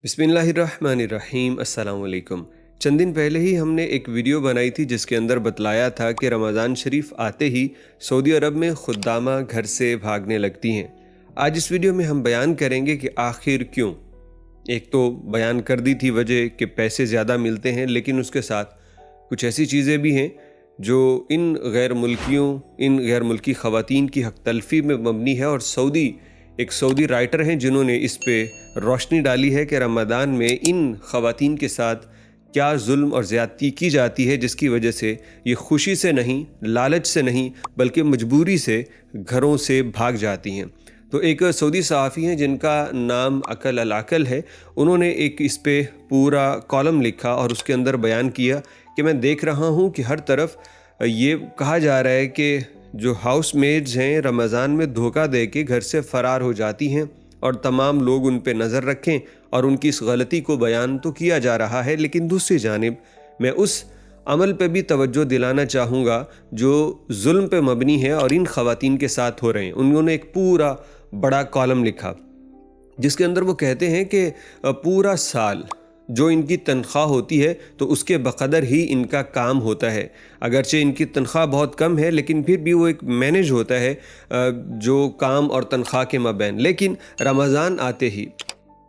बिस्मिल्लाहिर्रहमानिर्रहीम अस्सलाम वालेकुम। चंद दिन पहले ही हमने एक वीडियो बनाई थी जिसके अंदर बतलाया था कि रमज़ान शरीफ आते ही सऊदी अरब में खुद्दामा घर से भागने लगती हैं। आज इस वीडियो में हम बयान करेंगे कि आखिर क्यों। एक तो बयान कर दी थी वजह कि पैसे ज़्यादा मिलते हैं, लेकिन उसके साथ कुछ ऐसी चीज़ें भी हैं जो इन गैर मुल्की ख़वातीन की हक़ तलफ़ी में मबनी है। और एक सऊदी राइटर हैं जिन्होंने इस पे रोशनी डाली है कि रमज़ान में इन ख़वातीन के साथ क्या जुल्म और ज़्यादती की जाती है, जिसकी वजह से ये खुशी से नहीं, लालच से नहीं, बल्कि मजबूरी से घरों से भाग जाती हैं। तो एक सऊदी सहाफ़ी हैं जिनका नाम अकल अल अकल है, उन्होंने एक इस पे पूरा कॉलम लिखा और उसके अंदर बयान किया कि मैं देख रहा हूँ कि हर तरफ ये कहा जा रहा है कि जो हाउस मेड्स हैं रमज़ान में धोखा दे के घर से फ़रार हो जाती हैं और तमाम लोग उन पे नज़र रखें और उनकी इस गलती को बयान तो किया जा रहा है, लेकिन दूसरी जानिब मैं उस अमल पे भी तवज्जो दिलाना चाहूँगा जो जुल्म पे मबनी है और इन ख़वातीन के साथ हो रहे हैं। उन्होंने एक पूरा बड़ा कॉलम लिखा जिसके अंदर वो कहते हैं कि पूरा साल जो इनकी तनख्वाह होती है तो उसके बक़दर ही इनका काम होता है। अगरचे इनकी तनख्वाह बहुत कम है, लेकिन फिर भी वो एक मैनेज होता है जो काम और तनख्वाह के मबैन। लेकिन रमज़ान आते ही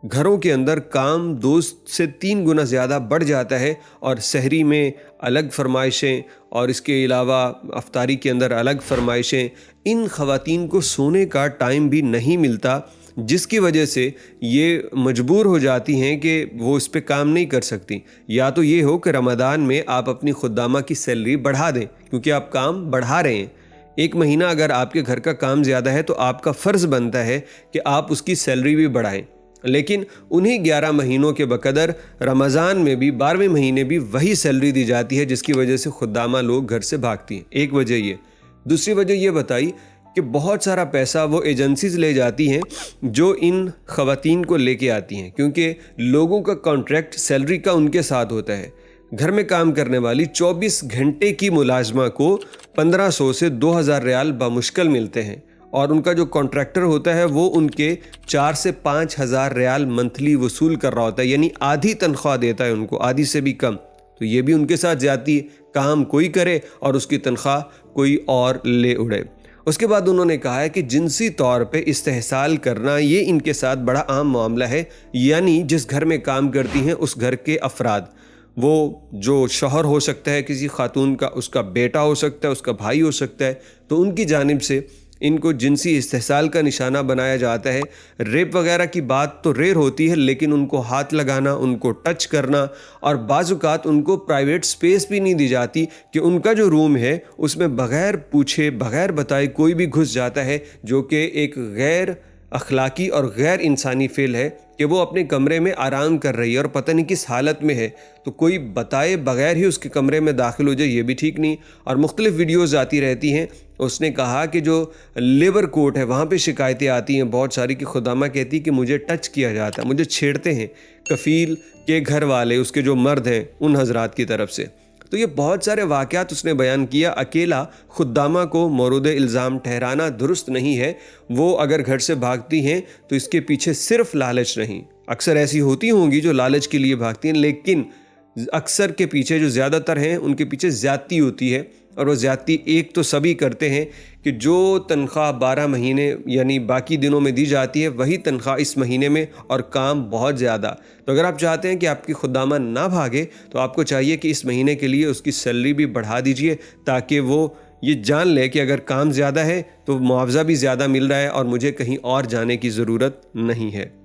घरों के अंदर काम 2 से 3 गुना ज़्यादा बढ़ जाता है और सहरी में अलग फरमाइशें और इसके अलावा अफ्तारी के अंदर अलग फरमाइशें। इन ख़वातीन को सोने का टाइम भी नहीं मिलता, जिसकी वजह से ये मजबूर हो जाती हैं कि वो इस पे काम नहीं कर सकती। या तो ये हो कि रमज़ान में आप अपनी खुद्दामा की सैलरी बढ़ा दें, क्योंकि आप काम बढ़ा रहे हैं। एक महीना अगर आपके घर का काम ज़्यादा है तो आपका फ़र्ज़ बनता है कि आप उसकी सैलरी भी बढ़ाएं। लेकिन उन्हीं 11 महीनों के बकदर रमज़ान में भी 12वें महीने भी वही सैलरी दी जाती है, जिसकी वजह से खुद्दामा लोग घर से भागती हैं। एक वजह ये। दूसरी वजह ये बताई कि बहुत सारा पैसा वो एजेंसीज ले जाती हैं जो इन ख़वातीन को लेके आती हैं, क्योंकि लोगों का कॉन्ट्रैक्ट सैलरी का उनके साथ होता है। घर में काम करने वाली 24 घंटे की मुलाजमा को 1500 से 2000 रियाल बामुश्किल मिलते हैं और उनका जो कॉन्ट्रैक्टर होता है वो उनके 4 से 5000 रियाल मंथली वसूल कर रहा होता है, यानी आधी तनख्वाह देता है उनको, आधी से भी कम। तो ये भी उनके साथ जाती है, काम कोई करे और उसकी तनख्वाह कोई और ले उड़े। उसके बाद उन्होंने कहा है कि जिनसी तौर पे इस्तेहसाल करना ये इनके साथ बड़ा आम मामला है। यानी जिस घर में काम करती हैं उस घर के अफराद, वो जो शौहर हो सकता है किसी खातून का, उसका बेटा हो सकता है, उसका भाई हो सकता है, तो उनकी जानिब से इनको जिनसी इस्तेहसाल का निशाना बनाया जाता है। रेप वगैरह की बात तो रेयर होती है, लेकिन उनको हाथ लगाना, उनको टच करना और बाज़-औक़ात उनको प्राइवेट स्पेस भी नहीं दी जाती कि उनका जो रूम है उसमें बग़ैर पूछे बग़ैर बताए कोई भी घुस जाता है, जो कि एक गैर अखलाकी और गैर इंसानी फ़ेल है कि वो अपने कमरे में आराम कर रही है और पता नहीं किस हालत में है, तो कोई बताए बग़ैर ही उसके कमरे में दाखिल हो जाए, ये भी ठीक नहीं। और मुख्तलिफ़ वीडियोज़ आती रहती हैं। उसने कहा कि जो लेबर कोर्ट है वहाँ पे शिकायतें आती हैं बहुत सारी कि खुदामा कहती है कि मुझे टच किया जाता है, मुझे छेड़ते हैं कफ़ील के घर वाले, उसके जो मर्द हैं उन हजरात की तरफ से। तो ये बहुत सारे वाक़यात उसने बयान किया। अकेला खुद्दामा को मौरूद इल्ज़ाम ठहराना दुरुस्त नहीं है। वो अगर घर से भागती हैं तो इसके पीछे सिर्फ लालच नहीं, अक्सर ऐसी होती होंगी जो लालच के लिए भागती हैं, लेकिन अक्सर के पीछे जो ज़्यादातर हैं उनके पीछे ज़्यादती होती है। और वो ज़्यादती एक तो सभी करते हैं कि जो तनख्वाह 12 महीने यानी बाकी दिनों में दी जाती है वही तनख्वाह इस महीने में, और काम बहुत ज़्यादा। तो अगर आप चाहते हैं कि आपकी खुद्दामा ना भागे तो आपको चाहिए कि इस महीने के लिए उसकी सैलरी भी बढ़ा दीजिए, ताकि वो ये जान ले कि अगर काम ज़्यादा है तो मुआवजा भी ज़्यादा मिल रहा है और मुझे कहीं और जाने की ज़रूरत नहीं है।